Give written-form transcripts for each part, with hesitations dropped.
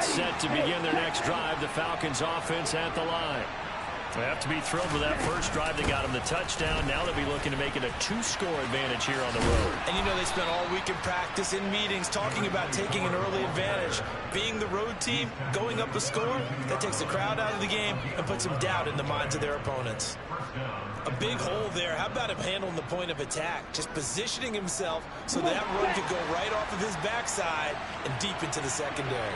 It's set to begin their next drive. The Falcons offense at the line. They have to be thrilled with that first drive. They got them the touchdown. Now they'll be looking to make it a 2-score advantage here on the road. And you know they spent all week in practice, in meetings, talking about taking an early advantage. Being the road team, going up a score, that takes the crowd out of the game and puts some doubt in the minds of their opponents. A big hole there. How about him handling the point of attack? Just positioning himself so that run could go right off of his backside and deep into the secondary.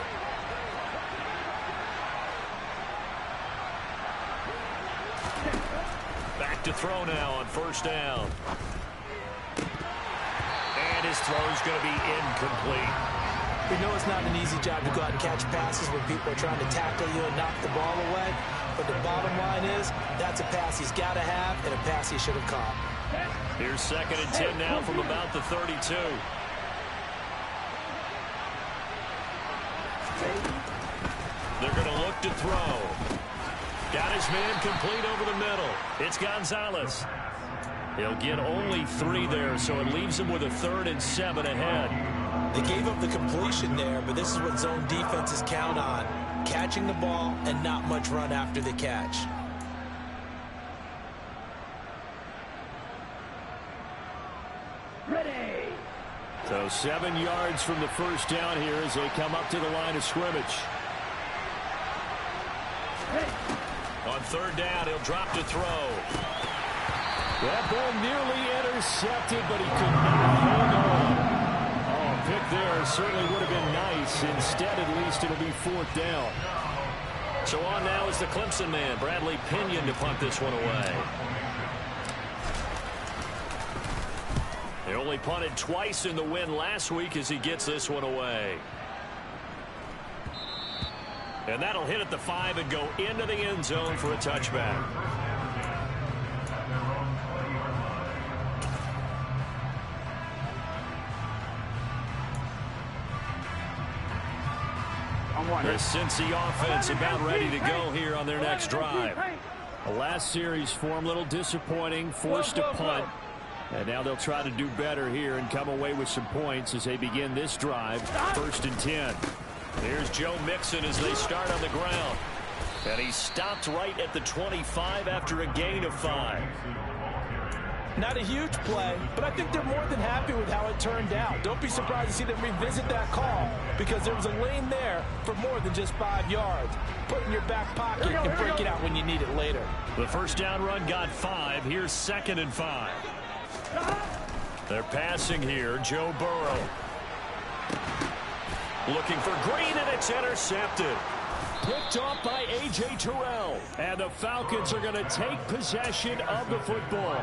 Back to throw now on first down. And his throw's going to be incomplete. We know it's not an easy job to go out and catch passes when people are trying to tackle you and knock the ball away. But the bottom line is, that's a pass he's got to have and a pass he should have caught. Here's 2nd and 10 now from about the 32. They're going to look to throw. Got his man complete over the middle. It's Gonzalez. He'll get only 3 there, so it leaves him with a 3rd and 7 ahead. They gave up the completion there, but this is what zone defenses count on. Catching the ball and not much run after the catch. Ready. So 7 yards from the first down here as they come up to the line of scrimmage. On 3rd down, he'll drop to throw. That ball nearly intercepted, but he could not hold on. Oh, a pick there certainly would have been nice. Instead, at least, it'll be 4th down. So on now is the Clemson man, Bradley Pinion, to punt this one away. They only punted twice in the win last week as he gets this one away. And that'll hit at the 5 and go into the end zone for a touchback. The Cincy offense about ready to go here on their next drive. The last series form a little disappointing, forced to punt. And now they'll try to do better here and come away with some points as they begin this drive. 1st and 10. Here's Joe Mixon as they start on the ground. And he stopped right at the 25 after a gain of 5. Not a huge play, but I think they're more than happy with how it turned out. Don't be surprised to see them revisit that call because there was a lane there for more than just 5 yards. Put it in your back pocket and break it out when you need it later. The first down run got 5. Here's 2nd and 5. They're passing here. Joe Burrow. Looking for Green, and it's intercepted. Picked off by A.J. Terrell. And the Falcons are going to take possession of the football.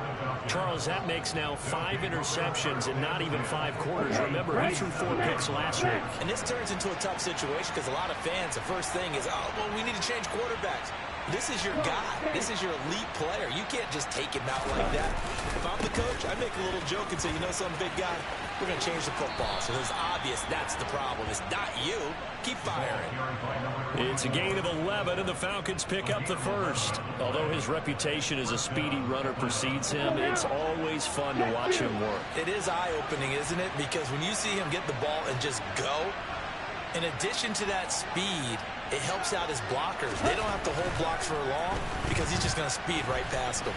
Charles, that makes now 5 interceptions in not even 5 quarters. Remember, he threw 4 picks last week. And this turns into a tough situation because a lot of fans, the first thing is, oh, well, we need to change quarterbacks. This is your guy. This is your elite player. You can't just take him out like that. If I'm the coach, I'd make a little joke and say, you know, some big guy, we're going to change the football. So it's obvious that's the problem. It's not you. Keep firing. It's a gain of 11, and the Falcons pick up the first. Although his reputation as a speedy runner precedes him, it's always fun to watch him work. It is eye-opening, isn't it? Because when you see him get the ball and just go, in addition to that speed, it helps out his blockers. They don't have to hold blocks for long because he's just going to speed right past them.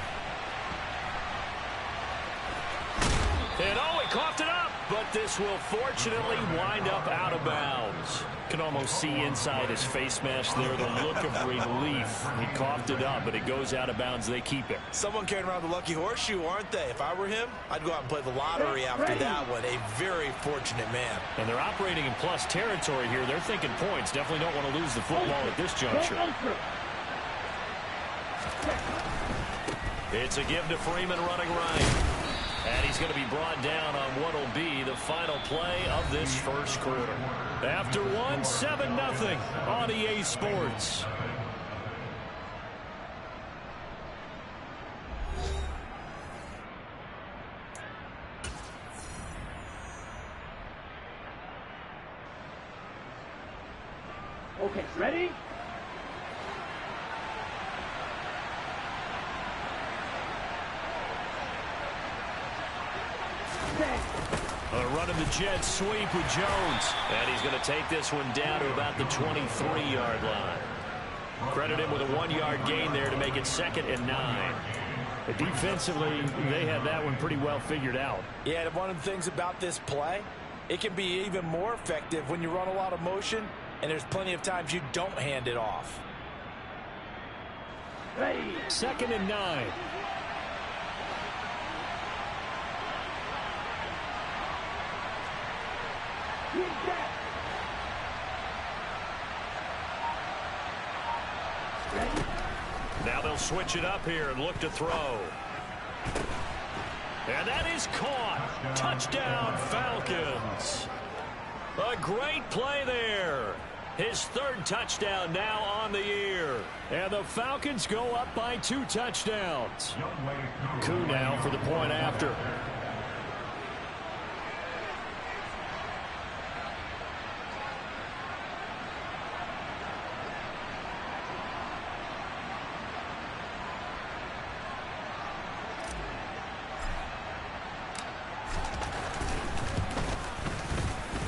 And oh, he coughed it up, but this will fortunately wind up out of bounds. Can almost see inside his face mask there the look of relief. He coughed it up, but it goes out of bounds. They keep it. Someone carrying around the lucky horseshoe, aren't they? If I were him, I'd go out and play the lottery after that one. A very fortunate man. And they're operating in plus territory here. They're thinking points. Definitely don't want to lose the football at this juncture. It's a give to Freeman running right. And he's going to be brought down on what will be the final play of this first quarter. After one, 7-0 on EA Sports. Okay, ready? Running the jet sweep with Jones. And he's going to take this one down to about the 23-yard line. Credit him with a 1-yard gain there to make it 2nd and 9. But defensively, they had that one pretty well figured out. Yeah, and one of the things about this play, it can be even more effective when you run a lot of motion, and there's plenty of times you don't hand it off. 2nd and 9. Now they'll switch it up here and look to throw. And that is caught. Touchdown, Falcons. A great play there. His 3rd touchdown now on the year. And the Falcons go up by 2 touchdowns. Koo now for the point after.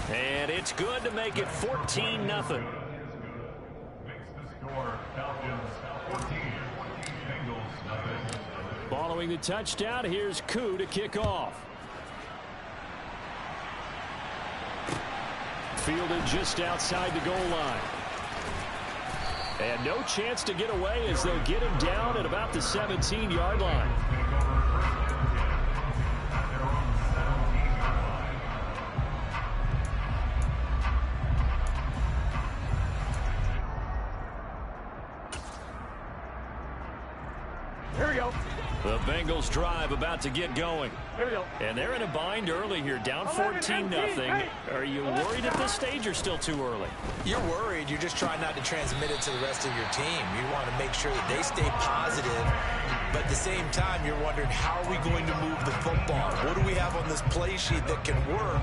And it's good to make it 14-0. Following the touchdown, here's Koo to kick off. Fielded just outside the goal line. And no chance to get away as they'll get him down at about the 17-yard line. Here we go. The Bengals drive about to get going. Here we go. And they're in a bind early here, down 14-0. Are you worried at this stage or still too early? You're worried. You're just trying not to transmit it to the rest of your team. You want to make sure that they stay positive. But at the same time, you're wondering, how are we going to move the football? What do we have on this play sheet that can work?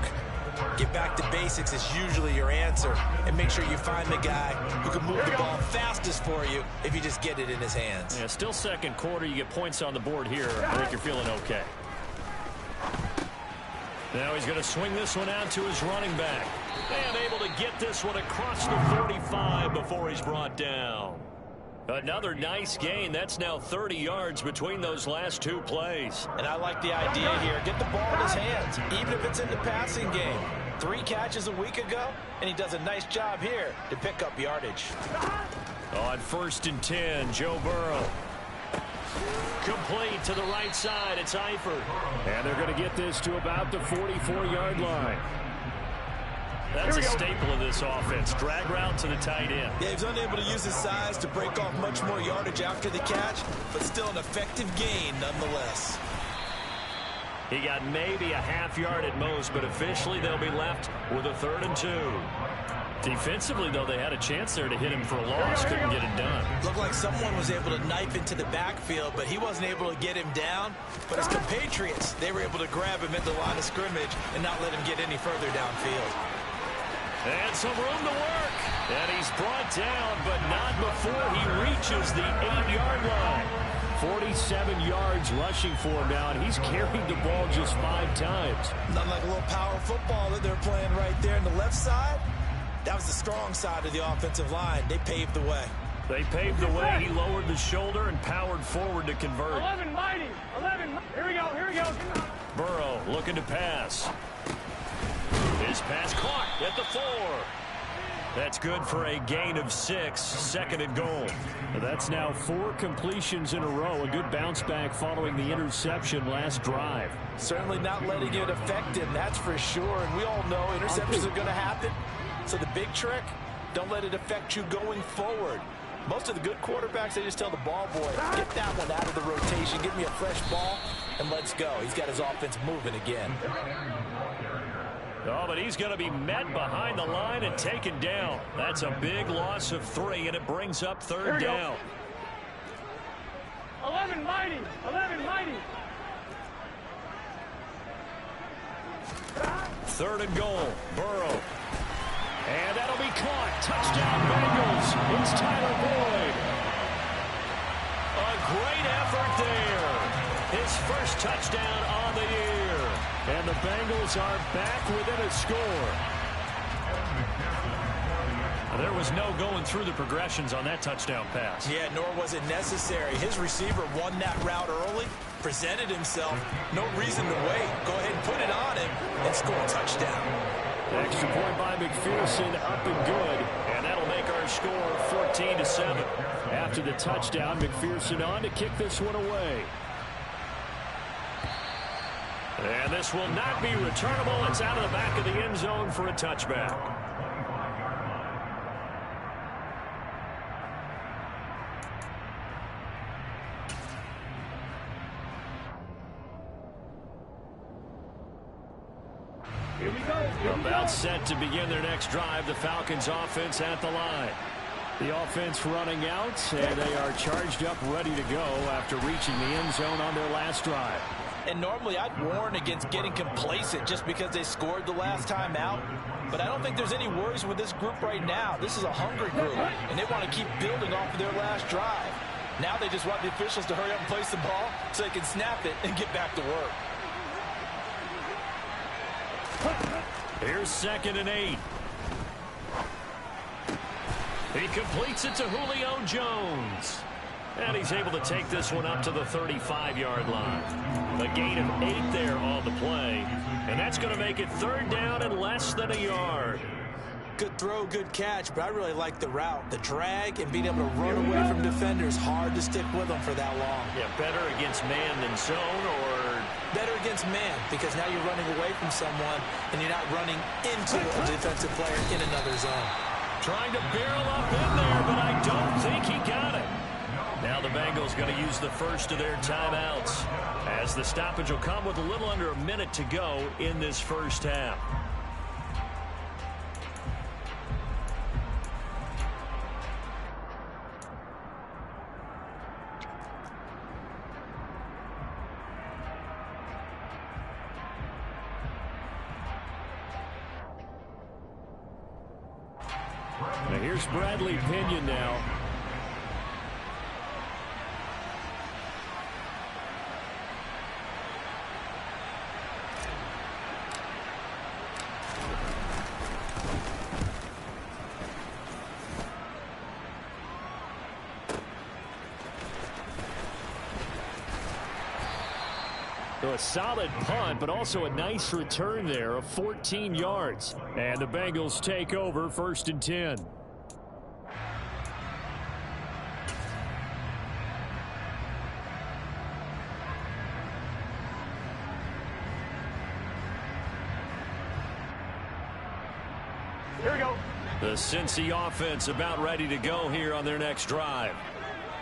Get back to basics is usually your answer. And make sure you find the guy who can move the ball fastest for you if you just get it in his hands. Yeah, still 2nd quarter. You get points on the board here. I think you're feeling okay. Now he's going to swing this one out to his running back. And able to get this one across the 45 before he's brought down. Another nice gain. That's now 30 yards between those last 2 plays. And I like the idea here. Get the ball in his hands, even if it's in the passing game. 3 catches a week ago, and he does a nice job here to pick up yardage. On 1st and 10, Joe Burrow. Complete to the right side. It's Eifert. And they're going to get this to about the 44-yard line. That's a staple of this offense. Drag route to the tight end. Yeah, he's unable to use his size to break off much more yardage after the catch, but still an effective gain nonetheless. He got maybe a half yard at most, but officially they'll be left with a 3rd and 2. Defensively, though, they had a chance there to hit him for a loss. Couldn't get it done. Looked like someone was able to knife into the backfield, but he wasn't able to get him down. But his compatriots, they were able to grab him at the line of scrimmage and not let him get any further downfield. And some room to work. And he's brought down, but not before he reaches the 8-yard line. 47 yards rushing for him now, and he's carried the ball just 5 times. Not like a little power football that they're playing right there on the left side. That was the strong side of the offensive line. They paved the way. They paved the way. He lowered the shoulder and powered forward to convert. 11 mighty. 11. Here we go. Here we go. Burrow looking to pass. His pass caught at the 4. That's good for a gain of 6, 2nd and goal. That's now 4 completions in a row. A good bounce back following the interception last drive. Certainly not letting it affect him, that's for sure. And we all know interceptions are going to happen. So the big trick, don't let it affect you going forward. Most of the good quarterbacks, they just tell the ball boy, get that one out of the rotation, give me a fresh ball, and let's go. He's got his offense moving again. Oh, but he's going to be met behind the line and taken down. That's a big loss of 3, and it brings up 3rd down. 11 mighty. 11 mighty. 3rd and goal. Burrow. And that'll be caught. Touchdown, Bengals. It's Tyler Boyd. A great effort there. His first touchdown on the year. And the Bengals are back within a score. There was no going through the progressions on that touchdown pass. Yeah, nor was it necessary. His receiver won that route early, presented himself. No reason to wait. Go ahead and put it on him and score a touchdown. The extra point by McPherson up and good. And that'll make our score 14-7. After the touchdown, McPherson on to kick this one away. And this will not be returnable. It's out of the back of the end zone for a touchback. Here we go. About set to begin their next drive. The Falcons offense at the line. The offense running out, and they are charged up, ready to go after reaching the end zone on their last drive. And normally I'd warn against getting complacent just because they scored the last time out. But I don't think there's any worries with this group right now. This is a hungry group, and they want to keep building off of their last drive. Now they just want the officials to hurry up and place the ball so they can snap it and get back to work. Here's 2nd and 8. He completes it to Julio Jones. And he's able to take this one up to the 35-yard line. A gain of 8 there on the play. And that's going to make it 3rd down and less than a yard. Good throw, good catch, but I really like the route. The drag and being able to run away from defenders, hard to stick with them for that long. Yeah, better against man than zone, or better against man, because now you're running away from someone and you're not running into a defensive player in another zone. Trying to barrel up in there, but I don't think he got it. Now the Bengals going to use the first of their timeouts, as the stoppage will come with a little under a minute to go in this first half. Now here's Bradley Pinion now. So a solid punt, but also a nice return there of 14 yards. And the Bengals take over 1st and 10. Here we go. The Cincy offense about ready to go here on their next drive.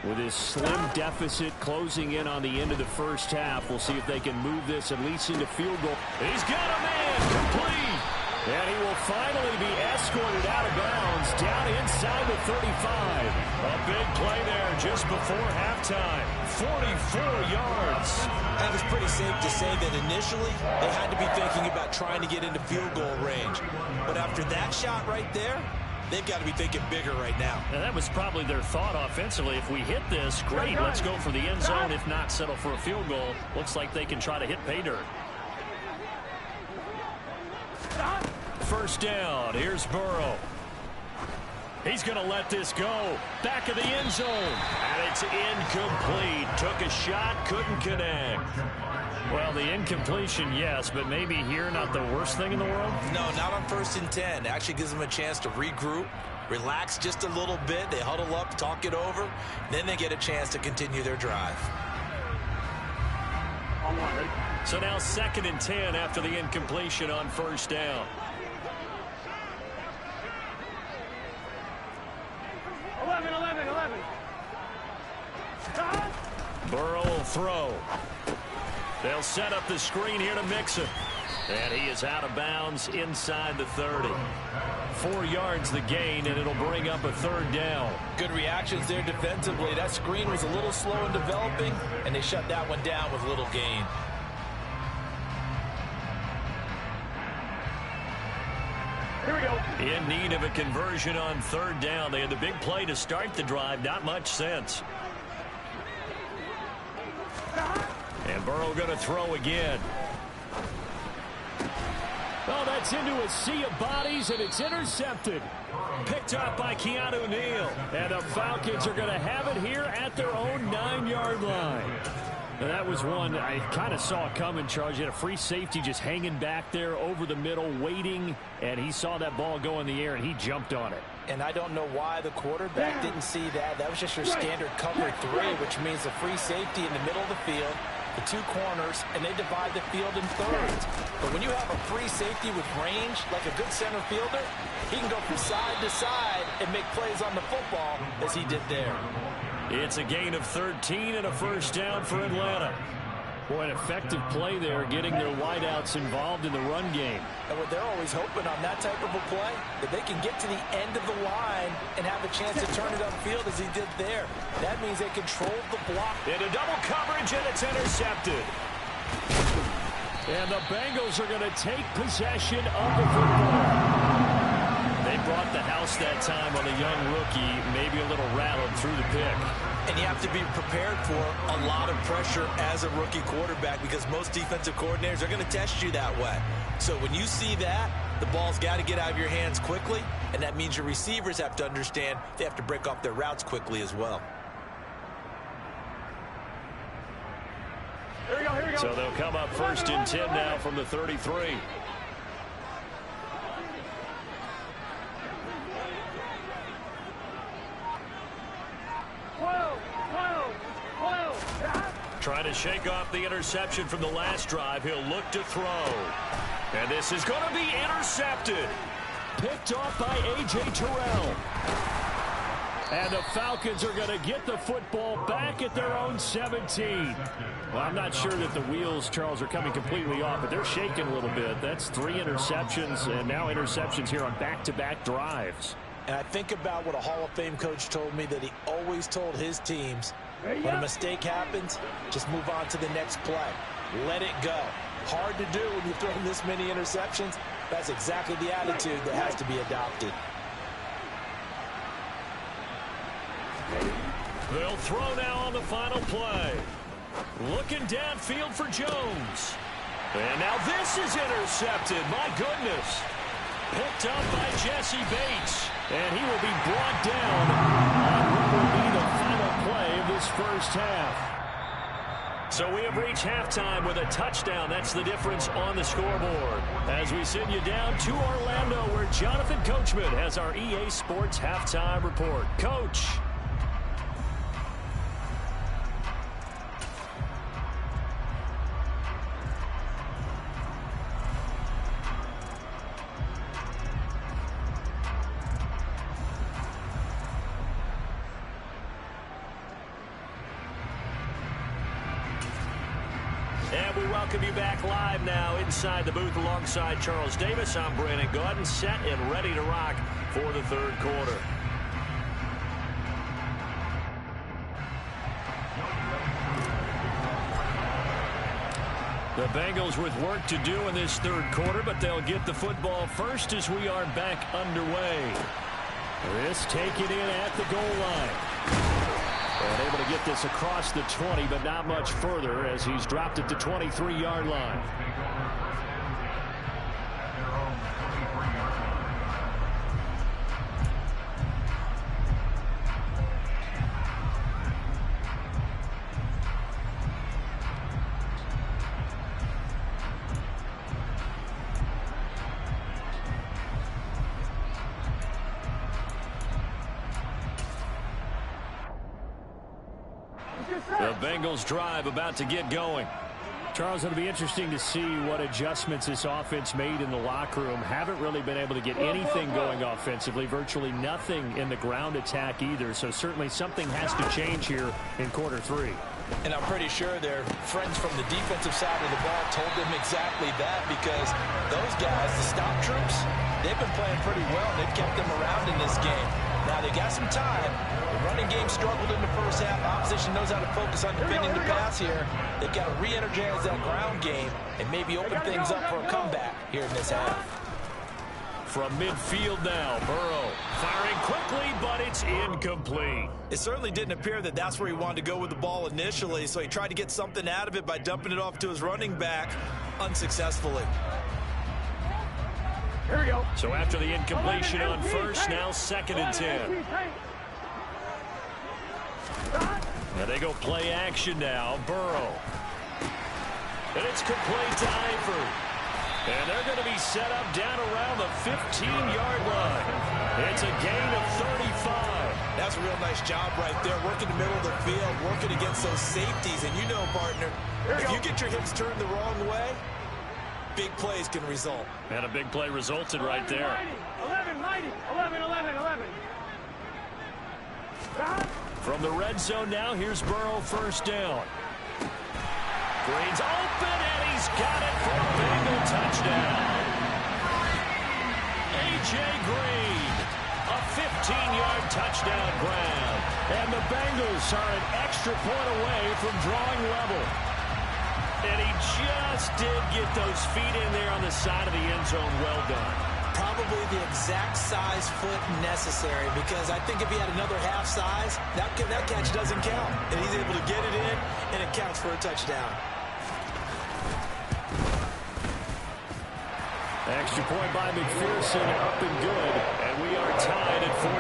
With his slim deficit closing in on the end of the first half, we'll see if they can move this at least into field goal. He's got a man complete. And he will finally be escorted out of bounds down inside the 35. A big play there just before halftime. 44 yards. I think it's pretty safe to say that initially they had to be thinking about trying to get into field goal range. But after that shot right there, they've got to be thinking bigger right now. And that was probably their thought offensively. If we hit this, great, let's go for the end zone. If not, settle for a field goal. Looks like they can try to hit pay dirt. First down. Here's Burrow. He's going to let this go. Back of the end zone. And it's incomplete. Took a shot, couldn't connect. Well, the incompletion, yes, but maybe here not the worst thing in the world? No, not on 1st and 10. It actually gives them a chance to regroup, relax just a little bit. They huddle up, talk it over. Then they get a chance to continue their drive. So now 2nd and 10 after the incompletion on 1st down. 11. Burrow will throw. They'll set up the screen here to Mixon. And he is out of bounds inside the 30. 4 yards the gain, and it'll bring up a 3rd down. Good reactions there defensively. That screen was a little slow in developing, and they shut that one down with little gain. Here we go. In need of a conversion on 3rd down. They had the big play to start the drive. Not much sense. And Burrow going to throw again. Oh, that's into a sea of bodies, and it's intercepted. Picked up by Keanu Neal. And the Falcons are going to have it here at their own 9-yard line. Now, that was one I kind of saw coming, Charles. You had a free safety just hanging back there over the middle, waiting, and he saw that ball go in the air, and he jumped on it. And I don't know why the quarterback didn't see that. That was just your standard cover 3, which means a free safety in the middle of the field, the 2 corners, and they divide the field in thirds. But when you have a free safety with range, like a good center fielder, he can go from side to side and make plays on the football as he did there. It's a gain of 13 and a first down for Atlanta. Boy, an effective play there, getting their wideouts involved in the run game. And what they're always hoping on that type of a play, that they can get to the end of the line and have a chance to turn it upfield as he did there. That means they control the block. Into double coverage, and it's intercepted. And the Bengals are going to take possession of the football. They brought the house that time on the young rookie, maybe a little rattled through the pick. And you have to be prepared for a lot of pressure as a rookie quarterback because most defensive coordinators are going to test you that way. So when you see that, the ball's got to get out of your hands quickly, and that means your receivers have to understand they have to break off their routes quickly as well. Here we go, here we go. So they'll come up first and 10 now from the 33. Trying to shake off the interception from the last drive. He'll look to throw. And this is going to be intercepted. Picked off by A.J. Terrell. And the Falcons are going to get the football back at their own 17. Well, I'm not sure that the wheels, Charles, are coming completely off, but they're shaking a little bit. That's 3 interceptions, and now interceptions here on back-to-back drives. And I think about what a Hall of Fame coach told me that he always told his teams, when a mistake happens, just move on to the next play. Let it go. Hard to do when you've thrown this many interceptions. That's exactly the attitude that has to be adopted. They'll throw now on the final play. Looking downfield for Jones. And now this is intercepted. My goodness. Picked up by Jesse Bates. And he will be brought down on what will be the final play of this first half. So we have reached halftime with a touchdown. That's the difference on the scoreboard. As we send you down to Orlando, where Jonathan Coachman has our EA Sports halftime report. Coach. And we welcome you back live now inside the booth alongside Charles Davis. I'm Brandon Gaudin, set and ready to rock for the third quarter. The Bengals with work to do in this third quarter, but they'll get the football first as we are back underway. This taken in at the goal line. And able to get this across the 20, but not much further as he's dropped it to 23-yard line. The Bengals drive about to get going. Charles, it'll be interesting to see what adjustments this offense made in the locker room. Haven't really been able to get anything going offensively. Virtually nothing in the ground attack either. So certainly something has to change here in quarter 3. And I'm pretty sure their friends from the defensive side of the ball told them exactly that, because those guys, the stop troops, they've been playing pretty well. They've kept them around in this game. Now they got some time. The running game struggled in the first half. Opposition knows how to focus on defending the pass here. They've got to re-energize that ground game and maybe open things up for a comeback here in this half. From midfield now, Burrow firing quickly, but it's incomplete. It certainly didn't appear that that's where he wanted to go with the ball initially, so he tried to get something out of it by dumping it off to his running back unsuccessfully. Here we go. So after the incompletion on first, now 2nd and 10. Now they go play action now. Burrow. And it's complete to Eifert. And they're going to be set up down around the 15-yard line. It's a gain of 35. That's a real nice job right there, working the middle of the field, working against those safeties. And you know, partner, if you get your hips turned the wrong way, big plays can result. And a big play resulted right there. 11, 11. From the red zone now, here's Burrow, first down. Green's open, and he's got it for a Bengal touchdown. A.J. Green, a 15-yard touchdown grab. And the Bengals are an extra point away from drawing level. And he just did get those feet in there on the side of the end zone. Well done. Probably the exact size foot necessary, because I think if he had another half size, that catch doesn't count. And he's able to get it in, and it counts for a touchdown. Extra point by McPherson, up and good. And we are tied at 14.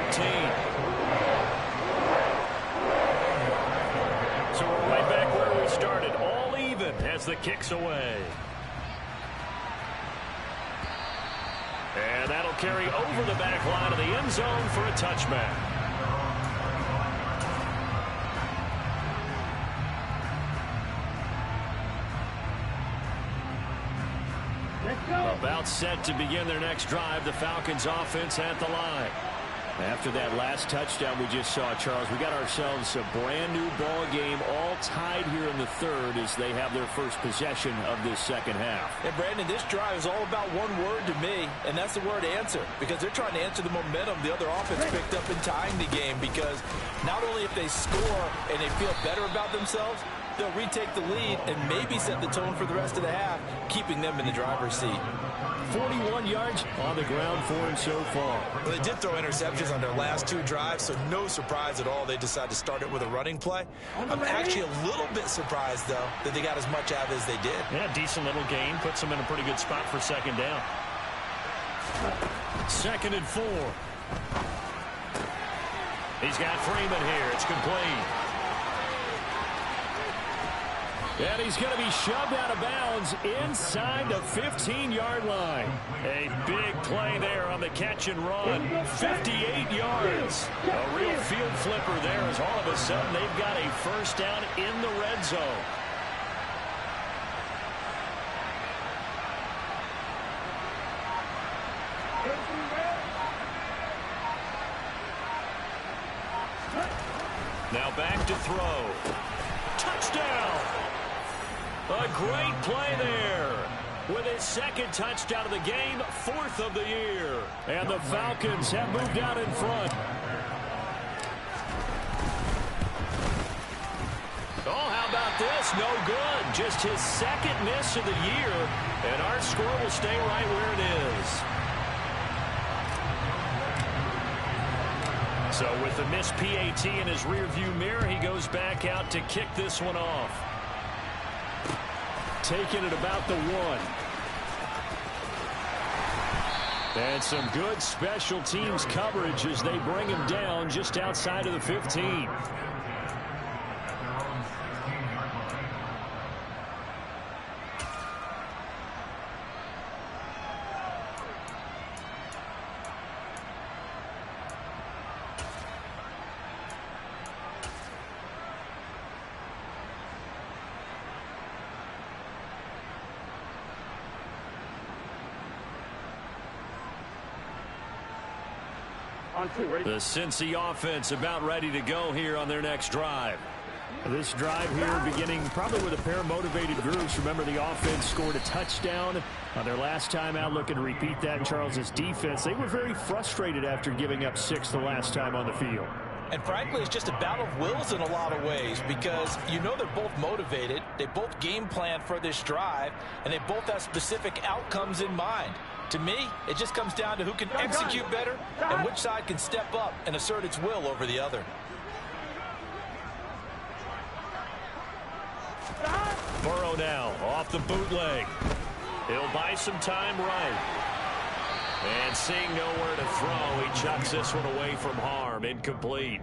So we're right back where we started. All even as the kick's away. And that'll carry over the back line of the end zone for a touchback. About set to begin their next drive, the Falcons offense at the line. After that last touchdown we just saw, Charles, we got ourselves a brand new ball game, all tied here in the third as they have their first possession of this second half. And Brandon, this drive is all about one word to me, and that's the word answer, because they're trying to answer the momentum the other offense picked up in tying the game, because not only if they score and they feel better about themselves, they'll retake the lead and maybe set the tone for the rest of the half, keeping them in the driver's seat. 41 yards on the ground for him so far. Well, they did throw interceptions on their last two drives, so no surprise at all they decided to start it with a running play. I'm actually a little bit surprised, though, that they got as much out as they did. Yeah, decent little gain. Puts them in a pretty good spot for second down. 2nd and 4. He's got Freeman here. It's complete. And he's going to be shoved out of bounds inside the 15-yard line. A big play there on the catch and run. 58 yards. A real field flipper there as all of a sudden they've got a first down in the red zone. Now back to throw. Touchdown! A great play there. With his second touchdown of the game, 4th of the year. And the Falcons have moved out in front. Oh, how about this? No good. Just his second miss of the year. And our score will stay right where it is. So with the missed PAT in his rearview mirror, he goes back out to kick this one off. Taking it about the 1. And some good special teams coverage as they bring him down just outside of the 15. The Cincy offense about ready to go here on their next drive. This drive here beginning probably with a pair of motivated groups. Remember, the offense scored a touchdown on their last time out. Looking to repeat that in Charles's defense. They were very frustrated after giving up 6 the last time on the field. And frankly, it's just a battle of wills in a lot of ways, because you know they're both motivated. They both game plan for this drive, and they both have specific outcomes in mind. To me, it just comes down to who can execute better and which side can step up and assert its will over the other. Burrow now off the bootleg. He'll buy some time right. And seeing nowhere to throw, he chucks this one away from harm. Incomplete.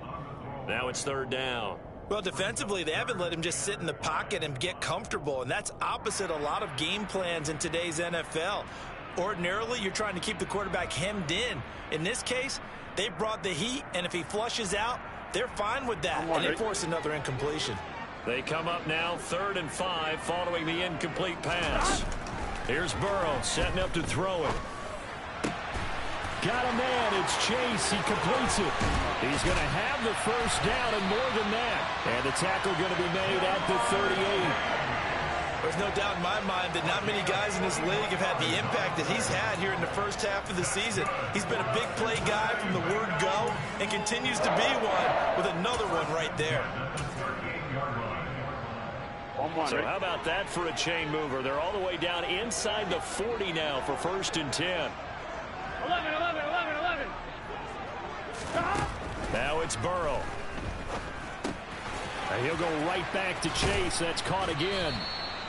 Now it's third down. Well, defensively, they haven't let him just sit in the pocket and get comfortable, and that's opposite a lot of game plans in today's NFL. Ordinarily, you're trying to keep the quarterback hemmed in. In this case, they brought the heat, and if he flushes out, they're fine with that, and they force another incompletion. They come up now 3rd and 5 following the incomplete pass. Here's Burrow setting up to throw it. Got a man. It's Chase. He completes it. He's going to have the first down and more than that. And the tackle going to be made at the 38. There's no doubt in my mind that not many guys in this league have had the impact that he's had here in the first half of the season. He's been a big play guy from the word go and continues to be one with another one right there. So how about that for a chain mover? They're all the way down inside the 40 now for 1st and 10. 11, 11, 11, 11. Now it's Burrow. And he'll go right back to Chase. That's caught again.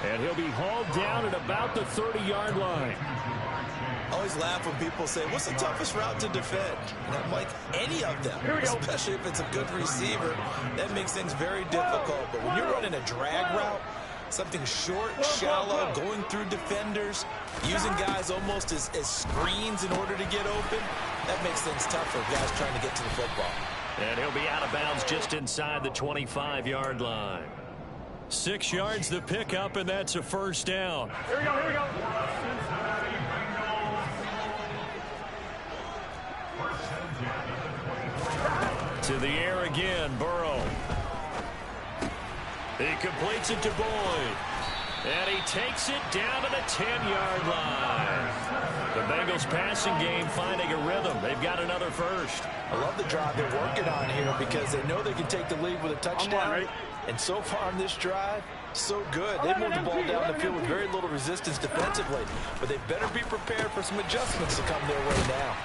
And he'll be hauled down at about the 30-yard line. I always laugh when people say, what's the toughest route to defend? And I'm like, any of them, especially if it's a good receiver. That makes things very difficult. But when you're running a drag route, something short, shallow, going through defenders, using guys almost as screens in order to get open, that makes things tough for guys trying to get to the football. And he'll be out of bounds just inside the 25-yard line. 6 yards the pickup, and that's a first down. Here we go, here we go. To the air again, Burrow. He completes it to Boyd. And he takes it down to the 10-yard line. The Bengals passing game finding a rhythm. They've got another first. I love the drive they're working on here because they know they can take the lead with a touchdown. And so far on this drive, so good. They moved the ball down the field with very little resistance defensively. But they better be prepared for some adjustments to come their way now.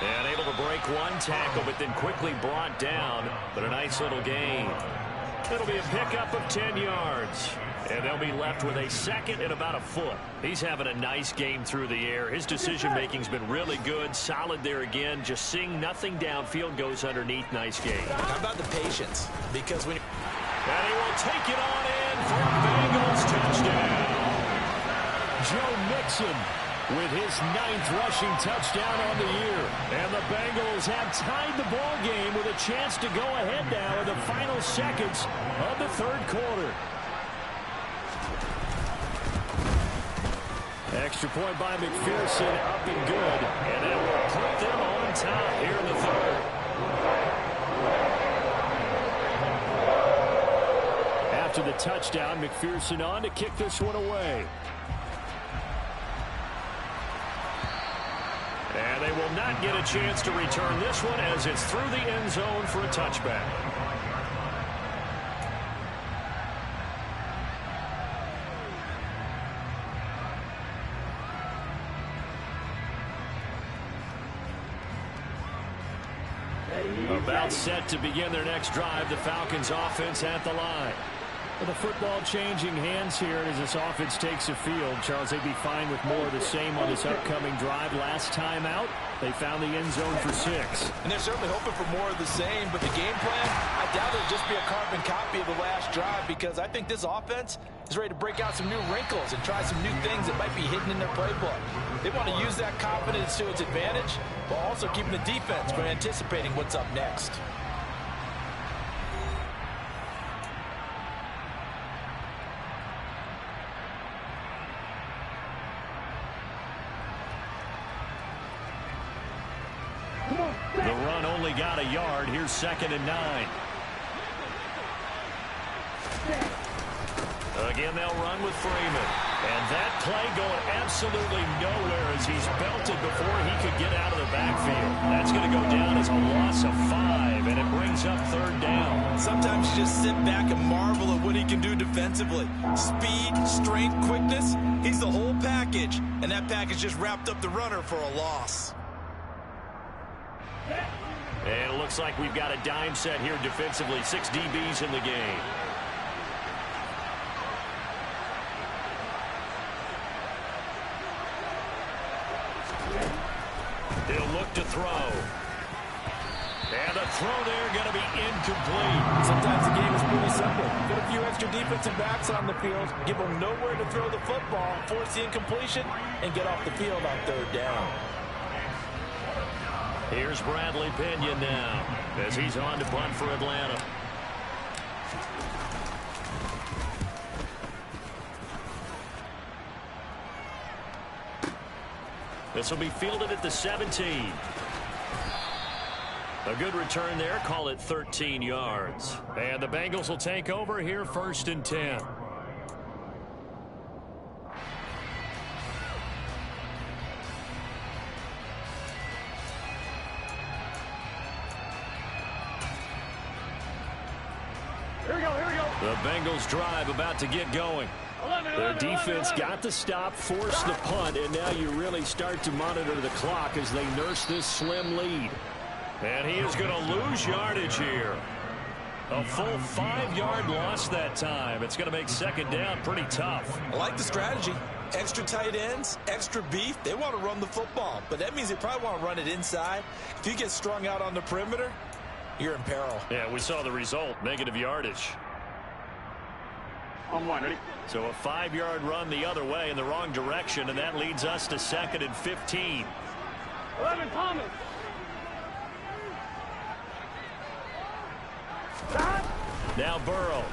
And able to break one tackle, but then quickly brought down. But a nice little gain. It'll be a pickup of 10 yards. And they'll be left with a second and about a foot. He's having a nice game through the air. His decision-making's been really good. Solid there again. Just seeing nothing downfield, goes underneath. Nice game. How about the patience? Because when... And he will take it on in for a Bengals touchdown. Joe Mixon with his 9th rushing touchdown on the year. And the Bengals have tied the ball game with a chance to go ahead now in the final seconds of the 3rd quarter. Extra point by McPherson, up and good. And that will put them on top here in the 3rd. After the touchdown, McPherson on to kick this one away. And they will not get a chance to return this one as it's through the end zone for a touchback. About set to begin their next drive, the Falcons offense at the line. With the football changing hands here as this offense takes the field. Charles, they'd be fine with more of the same on this upcoming drive. Last time out, they found the end zone for 6. And they're certainly hoping for more of the same, but the game plan, I doubt it'll just be a carbon copy of the last drive because I think this offense is ready to break out some new wrinkles and try some new things that might be hidden in their playbook. They want to use that confidence to its advantage, while also keeping the defense from anticipating what's up next. The run only got a yard. Here's 2nd and 9. Again, they'll run with Freeman. And that play going absolutely nowhere as he's belted before he could get out of the backfield. That's going to go down as a loss of 5, and it brings up 3rd down. Sometimes you just sit back and marvel at what he can do defensively. Speed, strength, quickness, he's the whole package. And that package just wrapped up the runner for a loss. And it looks like we've got a dime set here defensively. 6 DBs in the game. to throw. And the throw there going to be incomplete. Sometimes the game is pretty simple. Put a few extra defensive backs on the field, give them nowhere to throw the football, force the incompletion, and get off the field on third down. Here's Bradley Pinion now as he's on to punt for Atlanta. This will be fielded at the 17. A good return there. Call it 13 yards. And the Bengals will take over here, 1st and 10. Here we go, here we go. The Bengals drive about to get going. 11, Their 11, defense 11. got the stop, forced the punt, and now you really start to monitor the clock as they nurse this slim lead. And he is going to lose yardage here. A full 5-yard loss that time. It's going to make second down pretty tough. I like the strategy. Extra tight ends, extra beef. They want to run the football, but that means they probably want to run it inside. If you get strung out on the perimeter, you're in peril. Yeah, we saw the result, negative yardage. On one, ready? So a 5-yard run the other way in the wrong direction, and that leads us to 2nd and 15. 11, Thomas. Now Burrow.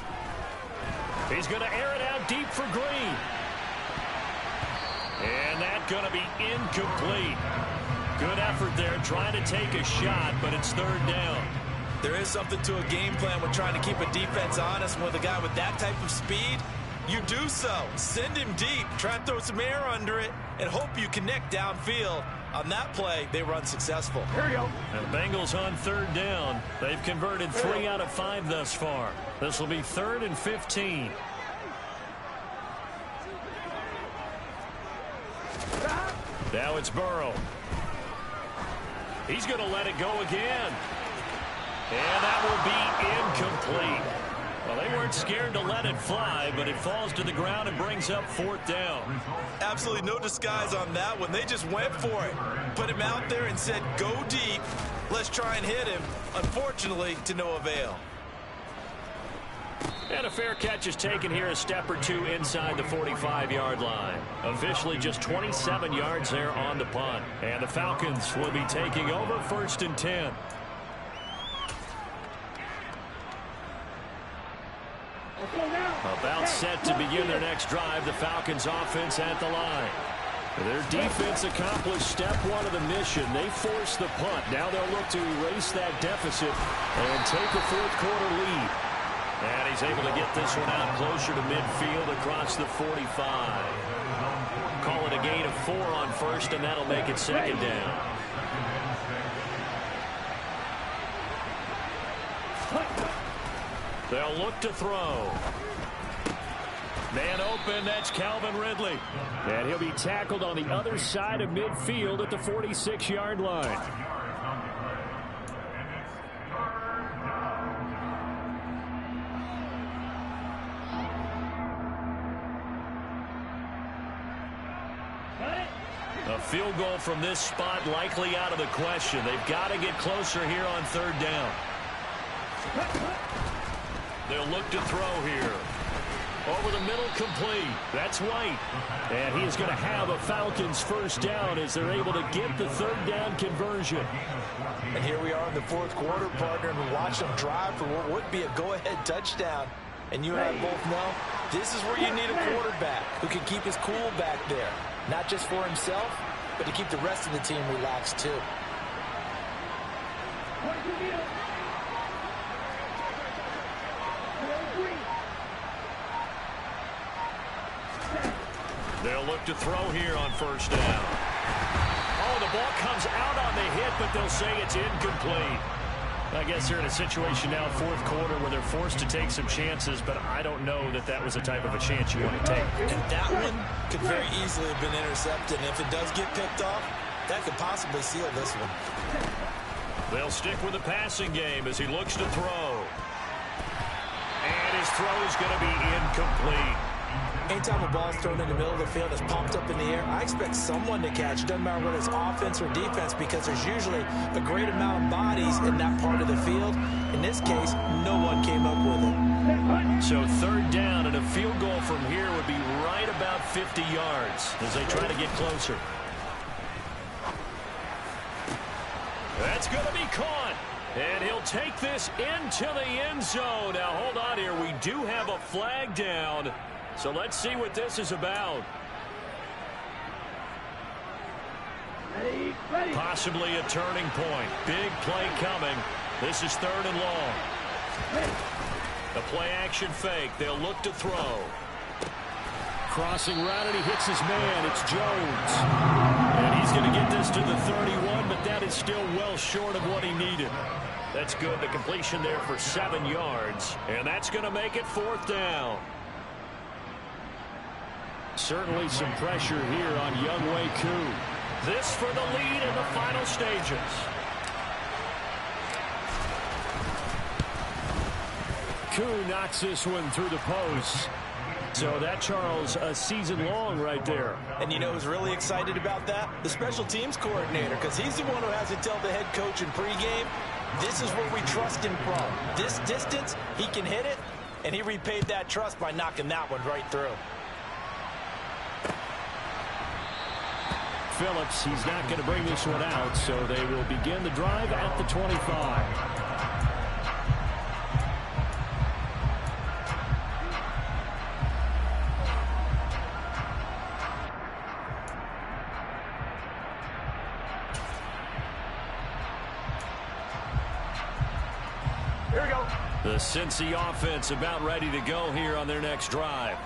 He's going to air it out deep for Green. And that's going to be incomplete. Good effort there trying to take a shot, but it's 3rd down. There is something to a game plan with trying to keep a defense honest. With a guy with that type of speed, you do so. Send him deep, try and throw some air under it, and hope you connect downfield. On that play, they were unsuccessful. Here we go. And the Bengals on 3rd down. They've converted 3 out of 5 thus far. This will be 3rd and 15. Now it's Burrow. He's going to let it go again. And that will be incomplete. Well, they weren't scared to let it fly, but it falls to the ground and brings up 4th down. Absolutely no disguise on that one. They just went for it. Put him out there and said, go deep. Let's try and hit him. Unfortunately, to no avail. And a fair catch is taken here, a step or two inside the 45-yard line. Officially just 27 yards there on the punt. And the Falcons will be taking over, 1st and 10. About set to begin their next drive, the Falcons offense at the line. Their defense accomplished step 1 of the mission. They forced the punt. Now they'll look to erase that deficit and take a 4th quarter lead. And he's able to get this one out closer to midfield across the 45. Call it a gain of 4 on 1st, and that'll make it 2nd down. They'll look to throw. Man open, that's Calvin Ridley. And he'll be tackled on the other side of midfield at the 46-yard line. A field goal from this spot likely out of the question. They've got to get closer here on 3rd down. They'll look to throw here. Over the middle, complete. That's White. And he is going to have a Falcons 1st down as they're able to get the 3rd down conversion. And here we are in the 4th quarter, partner, and we watch them drive for what would be a go-ahead touchdown. And you and I both know this is where you need a quarterback who can keep his cool back there. Not just for himself, but to keep the rest of the team relaxed, too. They'll look to throw here on 1st down. Oh, the ball comes out on the hit, but they'll say it's incomplete. I guess they're in a situation now, 4th quarter, where they're forced to take some chances, but I don't know that that was the type of a chance you want to take. And that one could very easily have been intercepted. And if it does get picked off, that could possibly seal this one. They'll stick with the passing game as he looks to throw. And his throw is going to be incomplete. Anytime a ball's thrown in the middle of the field that's pumped up in the air, I expect someone to catch. It doesn't matter whether it's offense or defense, because there's usually a great amount of bodies in that part of the field. In this case, no one came up with it. So third down, and a field goal from here would be right about 50 yards as they try to get closer. That's going to be caught. And he'll take this into the end zone. Now, hold on here. We do have a flag down. So let's see what this is about. Ready. Possibly a turning point. Big play coming. This is 3rd and long. The play action fake. They'll look to throw. Crossing route, and he hits his man. It's Jones. And he's going to get this to the 31, but that is still well short of what he needed. That's good. The completion there for 7 yards. And that's going to make it 4th down. Certainly some pressure here on Younghoe Koo. This for the lead in the final stages. Koo knocks this one through the post. So that, Charles, a season long right there. And you know who's really excited about that? The special teams coordinator, because he's the one who has to tell the head coach in pregame, this is where we trust him from. This distance, he can hit it, and he repaid that trust by knocking that one right through. Phillips, he's not going to bring this one out, so they will begin the drive at the 25. Here we go. The Cincy offense about ready to go here on their next drive.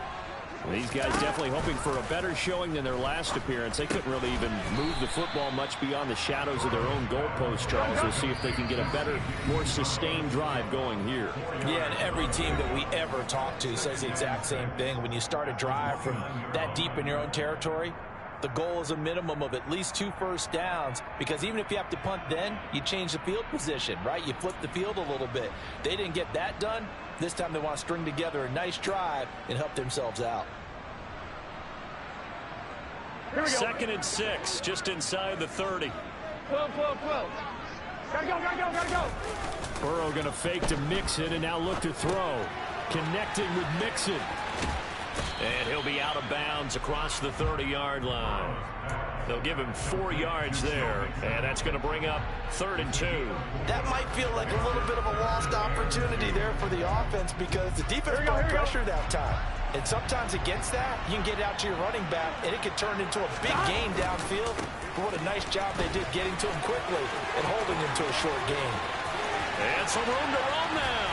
These guys definitely hoping for a better showing than their last appearance. They couldn't really even move the football much beyond the shadows of their own goalpost, Charles. We'll see if they can get a better, more sustained drive going here. Yeah, and every team that we ever talk to says the exact same thing. When you start a drive from that deep in your own territory, the goal is a minimum of at least 2 first downs, because even if you have to punt then, you change the field position, right? You flip the field a little bit. They didn't get that done. This time they want to string together a nice drive and help themselves out. Here we go. 2nd and 6, just inside the 30. 12. Gotta go. Burrow going to fake to Mixon and now look to throw. Connecting with Mixon. And he'll be out of bounds across the 30-yard line. They'll give him 4 yards there, and that's going to bring up 3rd and 2. That might feel like a little bit of a lost opportunity there for the offense, because the defense brought pressure that time. And sometimes against that, you can get out to your running back, and it could turn into a big gain downfield. But what a nice job they did getting to him quickly and holding him to a short gain. And some room to run now.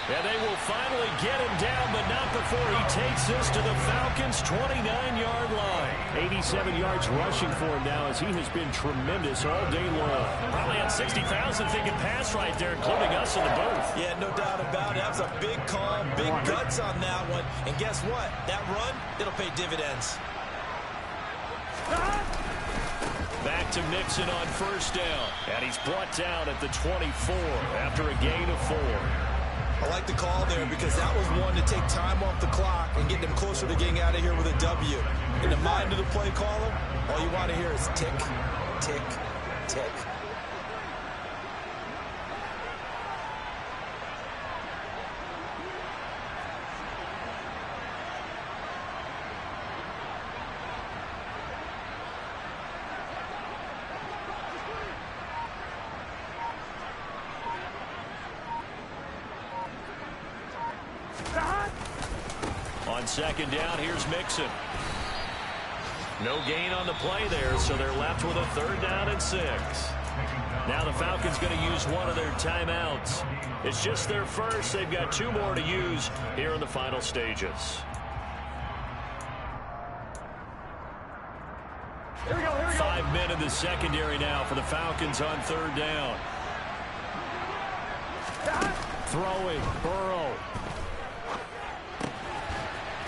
And they will finally get him down, but not before he takes this to the Falcons' 29-yard line. 87 yards rushing for him now, as he has been tremendous all day long. Probably had 60,000 thinking pass right there, including us in the booth. Yeah, no doubt about it. That was a big call, big guts on that one. And guess what? That run, it'll pay dividends. Back to Mixon on 1st down. And he's brought down at the 24 after a gain of 4. I like the call there, because that was one to take time off the clock and get them closer to getting out of here with a W. In the mind of the play caller, all you want to hear is tick, tick, tick. On 2nd down, here's Mixon. No gain on the play there, so they're left with a 3rd down and 6. Now the Falcons going to use one of their timeouts. It's just their first. They've got 2 more to use here in the final stages. Here we go. 5 men in the secondary now for the Falcons on 3rd down. Throwing, Burrow.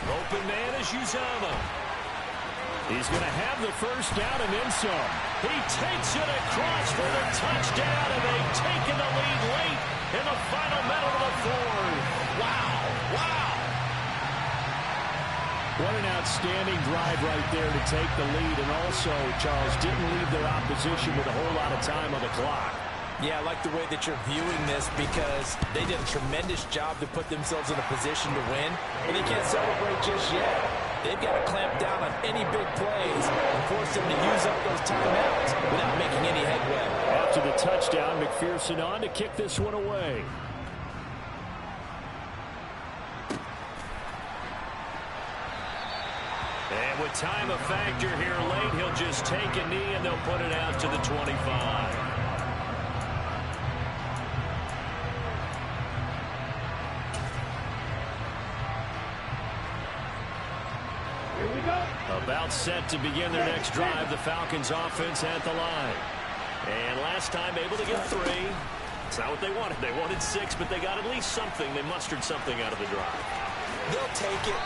Open man is Uzama. He's going to have the 1st down and then some. He takes it across for the touchdown, and they've taken the lead late in the final minute of the 4th. Wow. What an outstanding drive right there to take the lead. And also, Charles, didn't leave their opposition with a whole lot of time on the clock. Yeah, I like the way that you're viewing this because they did a tremendous job to put themselves in a position to win, but they can't celebrate just yet. They've got to clamp down on any big plays and force them to use up those timeouts without making any headway. After the touchdown, McPherson on to kick this one away. And with time a factor here late, he'll just take a knee and they'll put it out to the 25. About set to begin their next drive, the Falcons offense at the line. And last time able to get 3. It's not what they wanted. They wanted 6, but they got at least something. They mustered something out of the drive. They'll take it.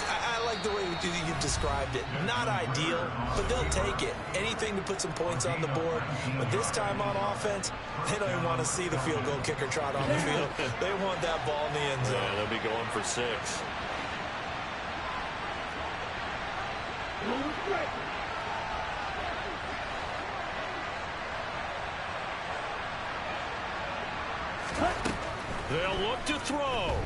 I like the way you described it. Not ideal, but they'll take it. Anything to put some points on the board. But this time on offense, they don't even want to see the field goal kicker trot on the field. They want that ball in the end zone. Yeah, they'll be going for 6. They'll look to throw.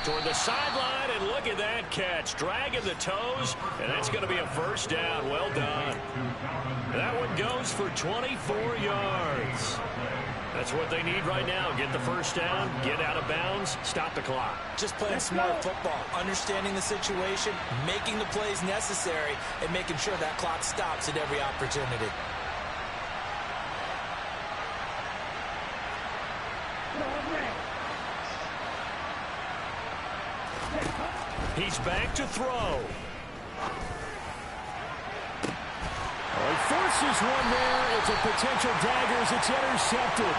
Toward the sideline, and look at that catch. Dragging the toes, and that's going to be a first down. Well done. That one goes for 24 yards. That's what they need right now. Get the first down, get out of bounds, stop the clock. Just playing smart football, understanding the situation, making the plays necessary, and making sure that clock stops at every opportunity. He's back to throw. He forces one there. It's a potential dagger as it's intercepted.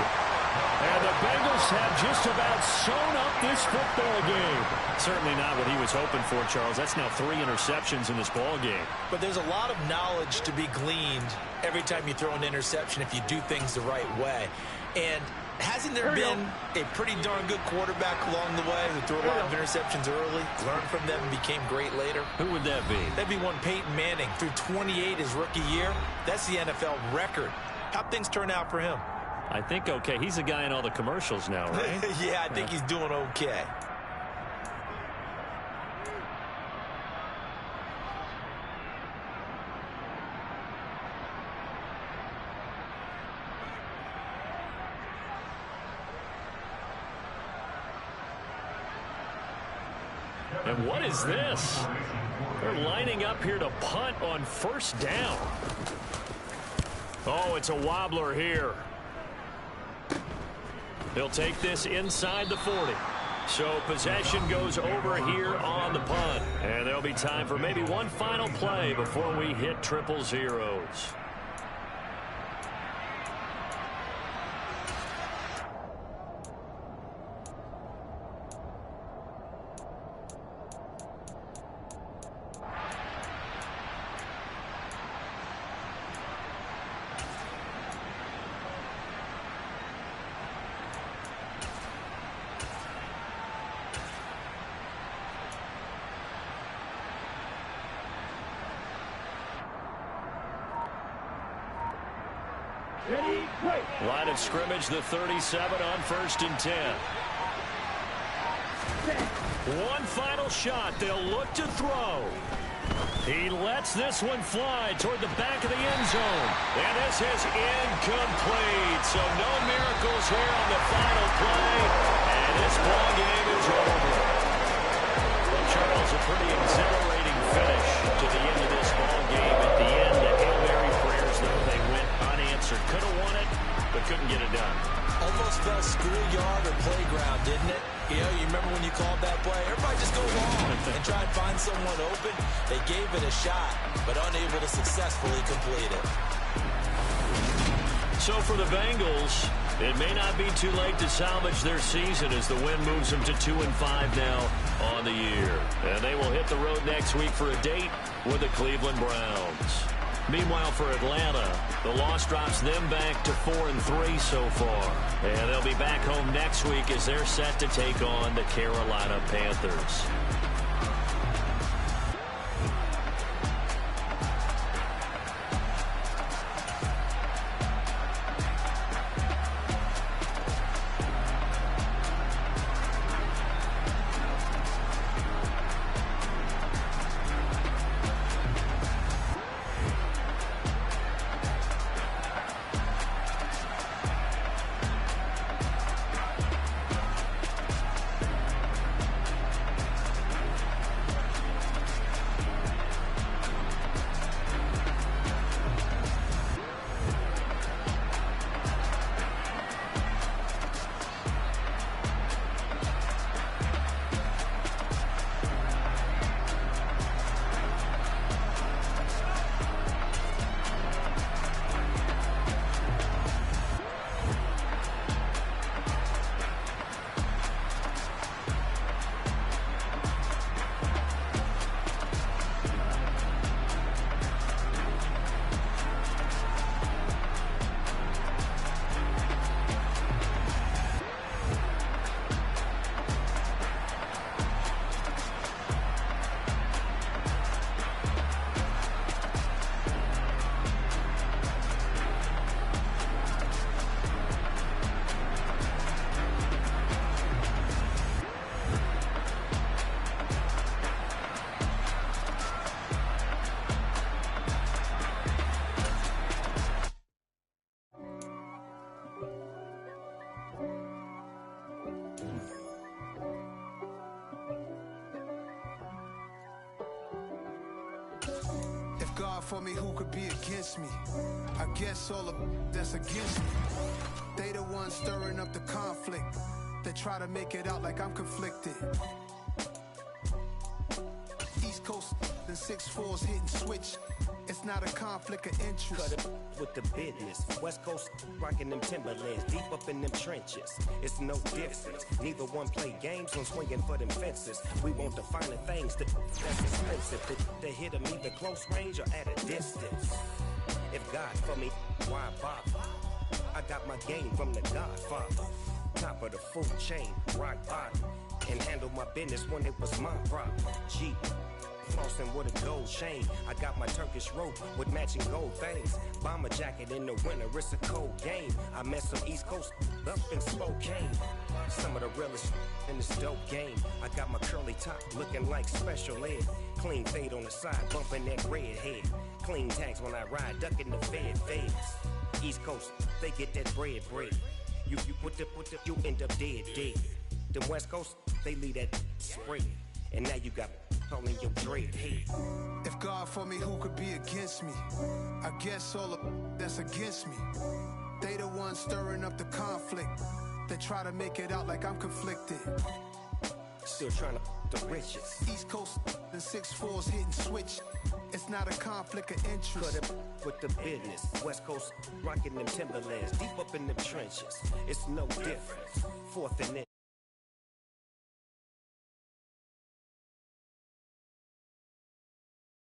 And the Bengals have just about sewn up this football game. Certainly not what he was hoping for, Charles. That's now 3 interceptions in this ball game. But there's a lot of knowledge to be gleaned every time you throw an interception if you do things the right way. And hasn't there been a pretty darn good quarterback along the way who threw a lot of interceptions early, learned from them, and became great later? Who would that be? That'd be one Peyton Manning. Threw 28 his rookie year. That's the NFL record. How'd things turn out for him? I think okay. He's a guy in all the commercials now, right? Yeah, I think he's doing okay. And what is this? They're lining up here to punt on first down. Oh, it's a wobbler here. They'll take this inside the 40. So possession goes over here on the punt. And there'll be time for maybe one final play before we hit triple zeros. Line of scrimmage, the 37 on 1st and 10. One final shot. They'll look to throw. He lets this one fly toward the back of the end zone. And this is incomplete. So no miracles here on the final play. And this ball game is over. Well, Charles, a pretty exhilarating finish to the end of this ball game. At the end, the Hail Mary prayers, though, they went unanswered. Could have won it, but couldn't get it done. Almost felt schoolyard or playground, didn't it? You know, you remember when you called that play? Everybody just go long and try and find someone open. They gave it a shot, but unable to successfully complete it. So for the Bengals, it may not be too late to salvage their season as the win moves them to 2-5 now on the year. And they will hit the road next week for a date with the Cleveland Browns. Meanwhile, for Atlanta, the loss drops them back to 4-3 so far. And they'll be back home next week as they're set to take on the Carolina Panthers. God for me, who could be against me? I guess all of that's against me. They the ones stirring up the conflict. They try to make it out like I'm conflicted. East Coast and 6'4's hitting switch. It's not a conflict of interest. Cut it with the business. West Coast rocking them Timberlands, deep up in them trenches. It's no difference. Neither one play games when swinging for them fences. We want the finer things that's expensive. They hit them either close range or at a distance. If God for me, why bother? I got my game from the Godfather. Top of the food chain, rock bottom. And handle my business when it was my problem. G. Flossing with a gold chain. I got my Turkish rope with matching gold things. Bomber jacket in the winter, it's a cold game. I met some East Coast up in Spokane. Some of the realest in this dope game. I got my curly top looking like special ed. Clean fade on the side, bumping that red head. Clean tags when I ride, ducking the feds. East Coast, they get that bread. You put the, you end up dead. Them West Coast, they leave that spread. And now you got calling your dread head. If God for me, who could be against me? I guess all of that's against me. They the ones stirring up the conflict. They try to make it out like I'm conflicted. Still trying to the riches. East Coast and 6'4's hitting switch. It's not a conflict of interest. Cut it with the business. West Coast rocking them Timberlands, deep up in them trenches. It's no difference. Fourth and